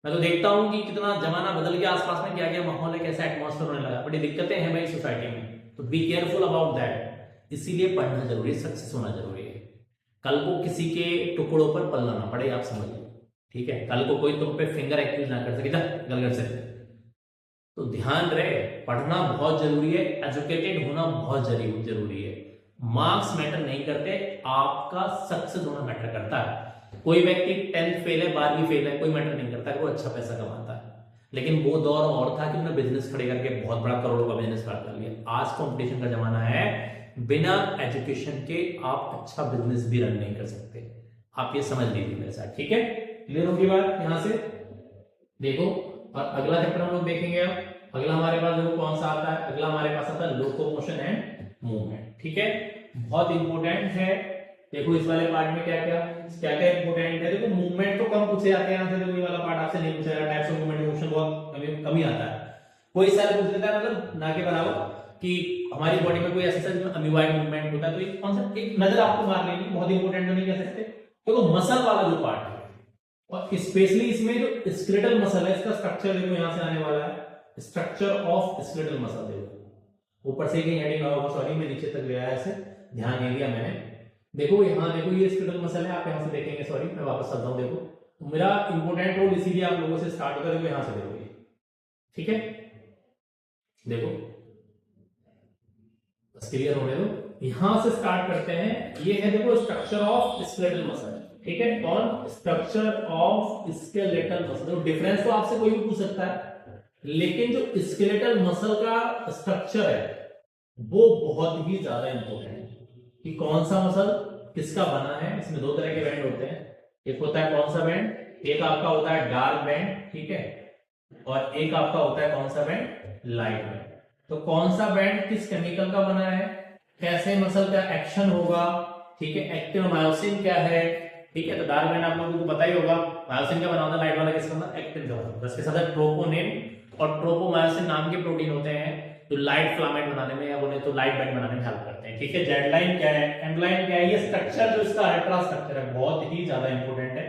मैं तो देखता हूं कि कितना जमाना बदल गया, आसपास में क्या क्या माहौल है, कैसा एटमॉस्फेयर होने लगा, बड़ी दिक्कतें हैं भाई सोसाइटी में, तो बी केयरफुल अबाउट दैट। इसीलिए पढ़ना जरूरी है, सक्सेस होना जरूरी है, कल को किसी के टुकड़ों पर पलना ना पड़े, आप समझिए। ठीक है, कल को कोई तुम पे फिंगर एक्यूज ना कर सके, गलत से। तो ध्यान रहे, पढ़ना बहुत जरूरी है, एजुकेटेड होना बहुत जरूरी है। मार्क्स मैटर नहीं करते, आपका सक्सेस होना मैटर करता है। कोई व्यक्ति 10th फेल है, 12वीं फेल है, कोई मैटर नहीं करता, वो अच्छा पैसा कमाता है। लेकिन वो दौर और था कि उन्होंने बिजनेस खड़े करके बहुत बड़ा करोड़ों का बिजनेस खड़ा कर लिया। आज कंपटीशन का जमाना है, बिना एजुकेशन के आप अच्छा बिजनेस भी रन नहीं कर सकते, आप ये समझ लीजिए मेरे साथ। ठीक है, क्लियर होगी बात। यहां से देखो, और अगला चैप्टर हम लोग देखेंगे। अब अगला हमारे पास देखो कौन सा आता है, अगला हमारे पास आता है लोकोमोशन एंड मूवमेंट। ठीक है, बहुत इंपॉर्टेंट है। देखो इस वाले पार्ट में क्या क्या इंपॉर्टेंट है। देखो मूवमेंट तो कम पूछे जाते हैं यहाँ से, देखो ये वाला पार्ट आपसे नहीं पूछा जाता, टाइप्स ऑफ मूवमेंट मोशन बहुत कम ही आता है। कोई साल पूछ लेता है, मतलब ना के बराबर, कि हमारी बॉडी में कोई ऐसा अमीबाइड मूवमेंट होता है, तो एक कॉन्सेप्ट एक नजर आपको मार लेनी, बहुत इंपॉर्टेंट तो नहीं कह सकते। देखो मसल वाला जो पार्ट है, और स्पेशली इसमें जो स्केलेटल मसल है, इसका स्ट्रक्चर देखो यहां से आने वाला है, स्ट्रक्चर ऑफ स्केलेटल मसल। देखो ऊपर से कहीं हेडिंग होगा, सॉरी मैं नीचे तक ले आया, ऐसे ध्यान नहीं दिया मैंने। देखो यहाँ देखो ये स्केलेटल मसल है, आप यहां से देखेंगे, सॉरी मैं वापस चलता हूं। देखो मेरा इंपॉर्टेंट रोल इसीलिए आप लोगों से स्टार्ट होगा, देखो यहां से देखो ये, ठीक है, देखो बस क्लियर होने दो, यहां से स्टार्ट करते हैं। ये है देखो स्ट्रक्चर ऑफ स्केलेटल मसल, ठीक है, कौन, structure of skeletal muscle. Difference तो आपसे कोई भी पूछ सकता है, लेकिन जो स्केलेटल मसल का स्ट्रक्चर है वो बहुत ही ज्यादा इंपॉर्टेंट है कि कौन सा मसल किसका बना है। इसमें दो तरह के बैंड होते हैं, एक होता है कौन सा बैंड, एक आपका होता है डार्क बैंड, ठीक है, और एक आपका होता है कौन सा बैंड, लाइट बैंड। तो कौन सा बैंड किस केमिकल का बना है, कैसे मसल का एक्शन होगा, ठीक है, एक्टिन मायोसिन क्या है, ठीक है। तो डार्क बैंड आप लोगों को पता ही होगा, मायोसिन का बना होता है, लाइट वाला किसका बना, एक्टिन का बना। इसके साथ ट्रोपोनिन और ट्रोपोमायोसिन नाम के प्रोटीन होते हैं जो लाइट फिलामेंट बनाने में या बोले तो लाइट बैंड बनाने में हेल्प करते हैं, ठीक है। जेड लाइन क्या है, एंड लाइन क्या है, ये स्ट्रक्चर जो इसका अल्ट्रा स्ट्रक्चर है बहुत ही ज्यादा इंपॉर्टेंट है।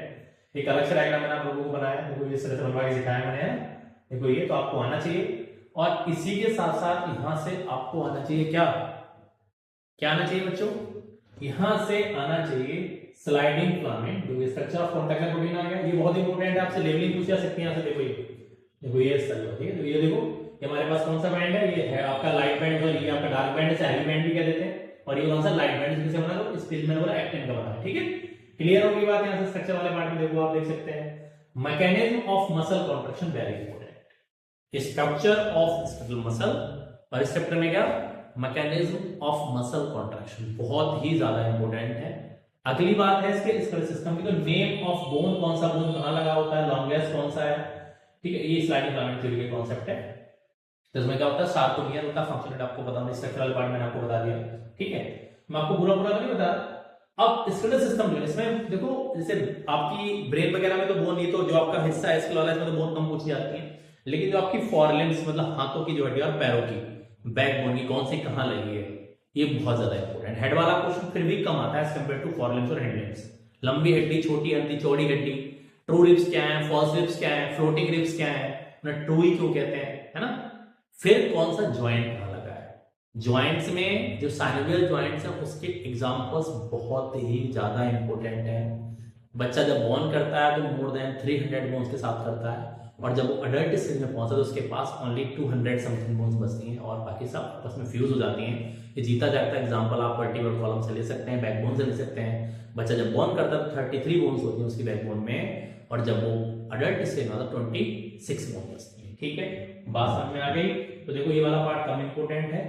एक अलग से डायग्राम मैंने आप लोगों को बनाया, देखो ये तरह से बनवा के सिखाया मैंने, देखो ये तो आपको आना चाहिए। और इसी के साथ साथ यहां से आपको आना चाहिए क्या, क्या आना चाहिए बच्चों, यहां से आना चाहिए स्लाइडिंग फिलामेंट, जो स्ट्रक्चर ऑफ कॉन्टैक्ट प्रोटीन आ गया, ये बहुत इंपॉर्टेंट है, आपसे लेवलिंग पूछ जा सकती है। यहां से देखो ये सही है, ठीक है। तो ये देखो ये हमारे पास कौन सा बैंड है, ये है आपका लाइट बैंड, और ये आपका डार्क बैंड है, हेवी बैंड भी कह देते हैं, और ये कौन सा लाइट बैंड जिससे बना, तो स्पेस में बोला एक्टिन का बना है, ठीक है। क्लियर होगी बात। यहां से स्ट्रक्चर वाले पार्ट में देखो आप देख सकते हैं, mechanism of muscle contraction very important, structure of skeletal muscle, और इस चैप्टर में क्या, मैकेनिज्म ऑफ मसल कॉन्ट्रैक्शन, बहुत ही ज्यादा इंपॉर्टेंट है। अगली बात है इसके स्केलेटल सिस्टम की, तो नेम ऑफ बोन, कौन सा बोन कहां लगा होता है, लॉन्गेस्ट कौन सा है, ठीक है। ये स्लाइडिंग फिलामेंट थ्योरी के कॉन्सेप्ट है। तो इसमें क्या होता है, सार्कोमियर होता है, फंक्शनल आपको पता है, स्ट्रक्चरल पार्ट मैंने आपको बता दिया, ठीक है। मैं आपको पूरा पूरा नहीं बता। अब स्केलेटल सिस्टम जो है इसमें देखो, जैसे आपकी ब्रेन वगैरह में तो बोन, ये तो जो आपका हिस्सा है स्केल वाला, इसमें तो बोन कम पूछी जाती है, लेकिन जो आपकी फोरलिम्स मतलब हाथों की जो हड्डी और पैरों की बैकबोन की कौन सी कहां लगी है, ये बहुत ज्यादा इंपॉर्टेंट। हेड वाला क्वेश्चन फिर भी कम आता है एज कंपेयर टू फोरलिम्स और हैंडलिम्स। लंबी हड्डी, छोटी हड्डी, चौड़ी हड्डी, ट्रू रिब्स क्या है, फॉल्स रिब्स क्या है, फ्लोटिंग रिब्स क्या है, ट्रू ही क्यों कहते हैं, है ना। फिर कौन सा ज्वाइंट कहां लगा है, ज्वाइंट्स में जो साइनोवियल ज्वाइंट्स हैं उसके एग्जांपल्स बहुत ही ज्यादा इंपॉर्टेंट है। बच्चा जब बॉर्न करता है तो मोर देन 300 बोन्स के साथ करता है, और जब वो अडल्ट स्टेज में पहुंचा तो उसके पास ओनली 200 समथिंग बोन्स बचती हैं, और बाकी सब आपस में फ्यूज हो जाती हैं। ये जीता जागता एग्जांपल आप वर्टिब्रल कॉलम से ले सकते हैं, बैकबोन से ले सकते हैं। बच्चा जब बॉर्न करता है तो 33 बोन्स होती हैं उसकी बैकबोन में, और जब वो अडल्ट स्टेज में आता है 26 बोन बचती है, ठीक है। बात समझ में आ गई। तो देखो ये वाला पार्ट कम इंपोर्टेंट है,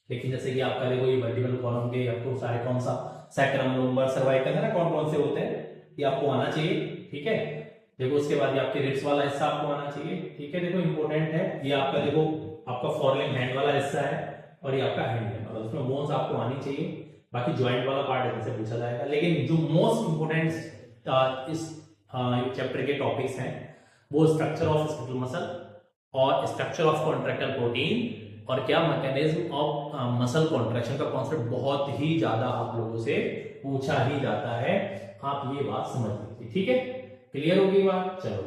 लेकिन जैसे कि आपका देखो ये वर्टिब्रल कॉलम के आपको सारे कौन सा सैक्रम, लुम्बर, सर्वाइकल है ना, कौन कौन से होते हैं ये आपको आना चाहिए, ठीक है। देखो उसके बाद ये आपके रिब्स वाला हिस्सा आपको आना चाहिए, ठीक है। देखो इंपॉर्टेंट है ये आपका, देखो आपका फोरलिम्ब हैंड वाला हिस्सा है, और ये आपका हैंड है, और उसमें बोन्स आपको आनी चाहिए। बाकी ज्वाइंट वाला पार्ट ऐसे पूछा जाएगा, लेकिन जो मोस्ट इंपोर्टेंट इस चैप्टर के टॉपिक्स हैं वो स्ट्रक्चर ऑफ स्केलेटल मसल और स्ट्रक्चर ऑफ कॉन्ट्रैक्टाइल प्रोटीन, और क्या मैकेनिज्म ऑफ मसल कॉन्ट्रैक्शन का कॉन्सेप्ट बहुत ही ज्यादा आप लोगों से पूछा ही जाता है। आप ये बात समझ लीजिए, ठीक है। क्लियर होगी बात, चलो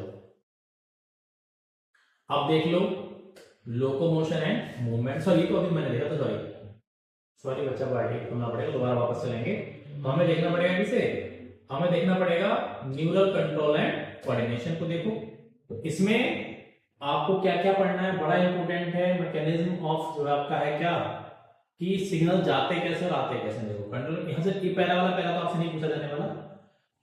अब देख लो लोकोमोशन एंड मूवमेंट। सॉरी तो अभी मैंने देखा था, सॉरी बच्चा बैठे करना पड़ेगा, दोबारा वापस चलेंगे। तो हमें देखना पड़ेगा किसे, हमें देखना पड़ेगा न्यूरल कंट्रोल एंड कोऑर्डिनेशन को। देखो तो इसमें आपको क्या क्या पढ़ना है, बड़ा इंपॉर्टेंट है मैकेनिज्म ऑफ जो आपका है क्या, कि सिग्नल जाते कैसे और आते कैसे। देखो कंट्रोल यहां से पहला वाला पहला तो आपसे नहीं पूछा जाने वाला।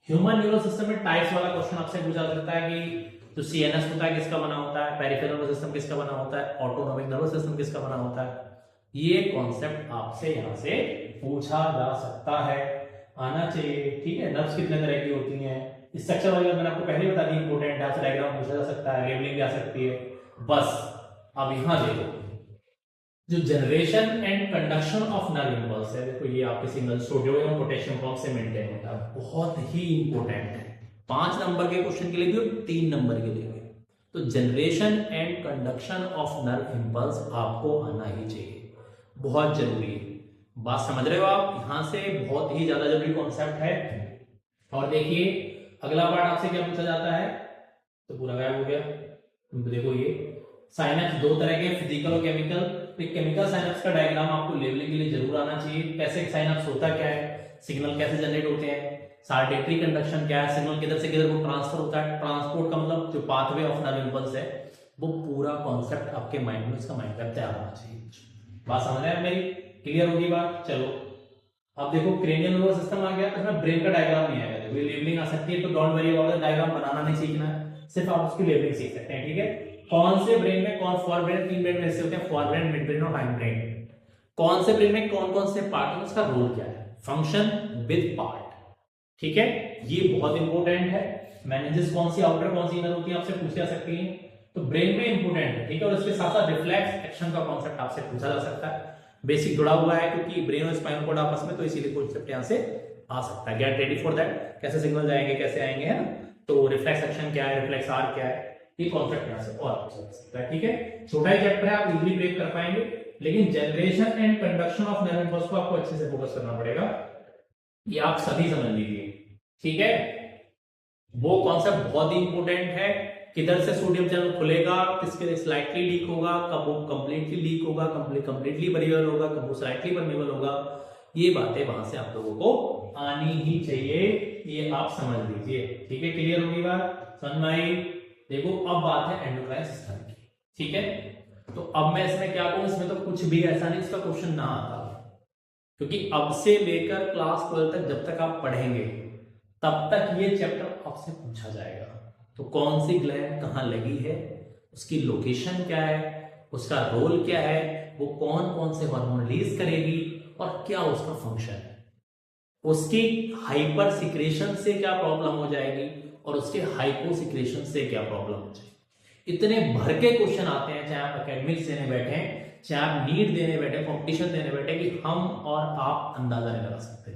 ह्यूमन न्यूरल सिस्टम में टाइप्स वाला क्वेश्चन आपसे पूछा सकता है कि जो सीएनएस होता है किसका बना होता है, पेरिफेरल नर्वस सिस्टम किसका बना होता है, ऑटोनॉमिक नर्वस सिस्टम किसका बना होता है। ये कॉन्सेप्ट आपसे यहां से पूछा जा सकता है, आना चाहिए, ठीक है। नर्व्स कितने तरह की होती हैं, स्ट्रक्चर वाली मैंने आपको पहले बता दी, इंपॉर्टेंट है, डायग्राम पूछा जा सकता है, लेबलिंग भी आ सकती है। बस अब यहां देखो जो generation and conduction of nerve impulse है, देखो ये आपके सिग्नल सोडियम एवं पोटेशियम पंप से मेंटेन होता है, बहुत ही इंपॉर्टेंट है। 5 नंबर के क्वेश्चन के लिए भी और 3 नंबर के लिए भी। तो generation and conduction of nerve impulse आपको आना ही चाहिए, बहुत जरूरी है। बात समझ रहे हो आप, यहां से बहुत ही ज्यादा जरूरी कॉन्सेप्ट है। और देखिए अगला पार्ट आपसे क्या पूछा जाता है, तो पूरा गायब हो गया। देखो ये साइनैप्स 2 तरह के, फिजिकल और केमिकल। केमिकल साइनैप्स का डायग्राम आपको लेवलिंग के लिए जरूर आना चाहिए। कैसे साइनैप्स होता क्या है, सिग्नल कैसे जनरेट होते हैं, सार्टेटरी कंडक्शन क्या है, सिग्नल किधर से किधर को ट्रांसफर होता है, ट्रांसपोर्ट का मतलब जो पाथवे ऑफ नर्व इंपल्स है, वो पूरा कॉन्सेप्ट आपके माइंड में, इसका माइंड मैप तैयार होना चाहिए। बात समझ रहे हैं मेरी, क्लियर होगी बात। चलो अब देखो क्रेनियल नर्वस सिस्टम आ गया, इसमें ब्रेन का डायग्राम नहीं आएगा, देखो लेवलिंग आ सकती है, तो don't worry about the diagram बनाना नहीं सीखना है, सिर्फ आप उसकी लेवलिंग सीख सकते हैं, ठीक है। कौन से ब्रेन में कौन, फॉर ब्रेन 3 ब्रेन में से होते हैं, फॉर ब्रेन, मिड ब्रेन और हाइंड ब्रेन। कौन से ब्रेन में कौन कौन से पार्ट है, उसका रोल क्या है, फंक्शन विद पार्ट, ठीक है। ये बहुत इंपॉर्टेंट है। मेनिंजेस कौन सी आउटर कौन सी इनर होती है, आपसे पूछी जा सकती है, तो ब्रेन में इंपॉर्टेंट है, ठीक है। और इसके साथ साथ रिफ्लेक्स एक्शन का कॉन्सेप्ट आपसे पूछा जा सकता है, बेसिक जुड़ा हुआ है क्योंकि ब्रेन और स्पाइनल कॉर्ड आपस में, तो इसीलिए कॉन्सेप्ट यहां से आ सकता है। गेट रेडी फॉर दैट, कैसे सिग्नल जाएंगे कैसे आएंगे, है ना। तो रिफ्लेक्स एक्शन क्या है, रिफ्लेक्स आर क्या है, ये कॉन्सेप्ट यहां से और पूछा जा सकता है, ठीक है। छोटा ही चैप्टर है, आप इजीली ब्रेक कर पाएंगे, लेकिन generation and conduction of nerve impulse को आपको अच्छे से फोकस करना पड़ेगा, ये आप सभी समझ लीजिए, ठीक है। वो कॉन्सेप्ट बहुत ही इंपॉर्टेंट है, किधर से सोडियम चैनल खुलेगा, किसके स्लाइटली लीक होगा, कब वो कंप्लीटली लीक होगा, कंप्लीटली परमेबल होगा, कब वो स्लाइटली परमेबल होगा, ये बातें वहां से आप लोगों को आनी ही चाहिए, ये आप समझ लीजिए, ठीक है। क्लियर होगी बात, समझ में आई। देखो अब बात है एंडोक्राइन सिस्टम की, ठीक है। तो अब मैं इसमें क्या कहूं, इसमें तो कुछ भी ऐसा नहीं इसका क्वेश्चन ना आता, क्योंकि अब से लेकर क्लास 12 तक जब तक आप पढ़ेंगे तब तक ये चैप्टर आपसे पूछा जाएगा। तो कौन सी ग्लैंड कहां लगी है, उसकी लोकेशन क्या है, उसका रोल क्या है, वो कौन कौन से हार्मोन रिलीज करेगी और क्या उसका फंक्शन है, उसकी हाइपर सिक्रेशन से क्या प्रॉब्लम हो जाएगी और उसके हाइपो सिक्रेशन से क्या प्रॉब्लम हो जाएगी, इतने भर के क्वेश्चन आते हैं, चाहे आप एकेडमिक्स देने बैठे हैं, चाहे आप नीट देने बैठे, कंपटीशन देने बैठे, कि हम और आप अंदाजा नहीं लगा सकते।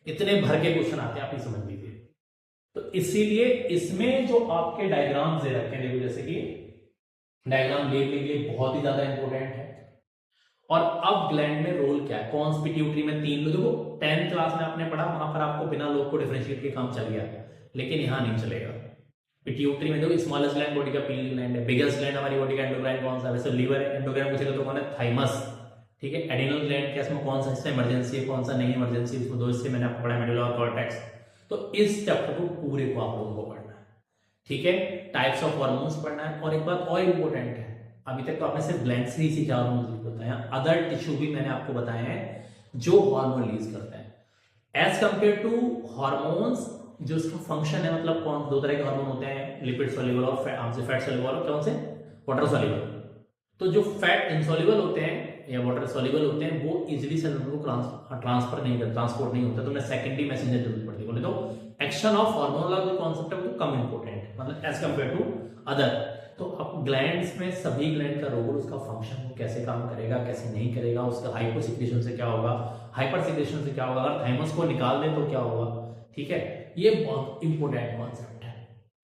इतने भर के क्वेश्चन आते हैं, आप ये समझ लीजिए। तो इसीलिए इसमें जो आपके डायग्राम्स दे रखे हैं, देखो जैसे कि डायग्राम लेबलिंग के लिए बहुत ही ज्यादा इंपॉर्टेंट है। और अब ग्लैंड में रोल क्या है, कौन सी पिट्यूटरी में तीन लोग, देखो 10th क्लास में आपने पढ़ा, वहां पर आपको बिना लोग को डिफरेंशिएट के काम चल गया, लेकिन यहां नहीं चलेगा। पिट्यूटरी में देखो स्मॉलेस्ट ग्लैंड बॉडी का पीनियल ग्लैंड है, बिगेस्ट ग्लैंड हमारी बॉडी का एंडोक्राइन कौन सा है, वैसे लीवर है, एंडोक्राइन पूछेगा तो कौन है, थाइमस, ठीक है। एडिनल ग्लैंड क्या, इसमें कौन सा हिस्सा इमरजेंसी है, कौन सा नहीं इमरजेंसी, इसको दो हिस्से मैंने आपको पढ़ा, मेडुला और कॉर्टेक्स। तो इस चैप्टर को पूरे को आप लोगों को पढ़ना है, ठीक है। टाइप्स ऑफ हार्मोन्स पढ़ना है। और एक बात और इंपॉर्टेंट है, अभी तक तो आपने सिर्फ ग्लैंड से ही सीखा, हार्मोन्स बताया, अदर टिश्यू भी मैंने आपको बताए हैं जो हार्मोन रिलीज करते हैं। एज कंपेयर टू हार्मोन्स, जो उसका फंक्शन है, मतलब कौन दो तरह के हार्मोन होते हैं, लिपिड सॉल्युबल और फैट सॉल्युबल, और कौन से वाटर सॉल्युबल। तो जो फैट इनसॉल्युबल होते हैं या वाटर सॉल्युबल होते हैं, वो इजीली सेल को ट्रांसफर नहीं करते, ट्रांसपोर्ट नहीं होता, तो उन्हें सेकेंडरी मैसेंजर जरूरत पड़ती है। बोले तो एक्शन ऑफ हार्मोन वाला जो कॉन्सेप्ट है वो कम इंपॉर्टेंट है, मतलब एज कंपेयर टू अदर। तो अब ग्लैंड्स में सभी ग्लैंड का रोल, उसका फंक्शन, वो कैसे काम करेगा, कैसे नहीं करेगा, उसका हाइपोसिक्रेशन से क्या होगा, हाइपर सिक्रेशन से क्या होगा, अगर थाइमस को निकाल दें तो क्या होगा, ठीक है। ये बहुत इंपॉर्टेंट कॉन्सेप्ट है,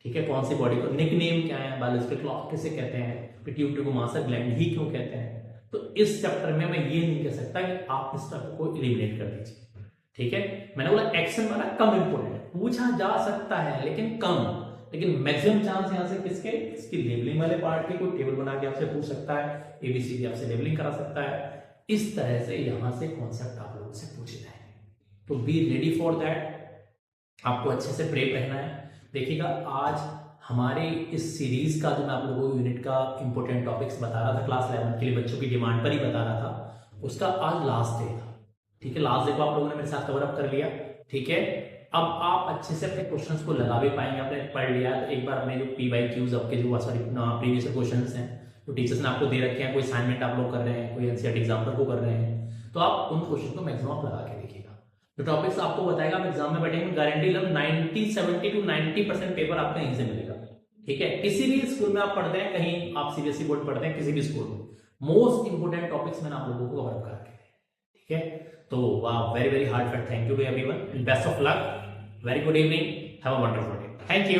ठीक है। कौन सी बॉडी को निकनेम क्या है, बायोलॉजिकल क्लॉक किसे कहते हैं, पिट्यूटरी को मास्टर ग्लैंड ही क्यों कहते हैं। तो इस चैप्टर में मैं ये नहीं कह सकता कि आप इस टॉपिक को एलिमिनेट कर दीजिए, ठीक है। मैंने बोला एक्शन वाला कम इंपॉर्टेंट है, पूछा जा सकता है लेकिन कम, लेकिन मैक्सिमम चांस यहां से किसके, इसकी लेबलिंग वाले पार्ट के, कोई टेबल बना के आपसे पूछ सकता है, एबीसीडी आपसे लेबलिंग करा सकता है। इस तरह से यहां से कॉन्सेप्ट आप लोगों से पूछे जाएंगे, तो बी रेडी फॉर दैट। आपको अच्छे से प्रेप रहना है। देखिएगा आज हमारे इस सीरीज का जो मैं आप लोगों को यूनिट का इंपॉर्टेंट टॉपिक्स बता रहा था, क्लास 11 के लिए बच्चों की डिमांड पर ही बता रहा था, उसका आज लास्ट डे था, ठीक है। लास्ट डे को आप लोगों ने मेरे साथ कवर अप कर लिया, ठीक है। अब आप अच्छे से अपने क्वेश्चंस को लगा भी पाएंगे, आपने पढ़ लिया तो एक बार अपने जो PYQs आपके जो सॉरी प्रीवियस क्वेश्चंस हैं जो टीचर्स ने आपको दे रखे हैं, कोई असाइनमेंट आप लोग कर रहे हैं, कोई एनसीईआरटी एग्जाम्पल को कर रहे हैं, तो आप उन क्वेश्चन को मैक्सिमम आप लगा के देखिएगा। जो टॉपिक्स आपको बताएगा आप एग्जाम में बैठेंगे, गारंटी लग 70 to 90% पेपर आपका यहीं से मिलेगा, ठीक है। किसी भी स्कूल में आप पढ़ते हैं, कहीं आप सीबीएसई बोर्ड पढ़ते हैं, किसी भी स्कूल में मोस्ट इंपोर्टेंट टॉपिक्स मैंने आप लोगों को कवर करा के, ठीक है। तो वाह, very very heartfelt thank you to everyone, best of luck, very good evening, have a wonderful day, thank you।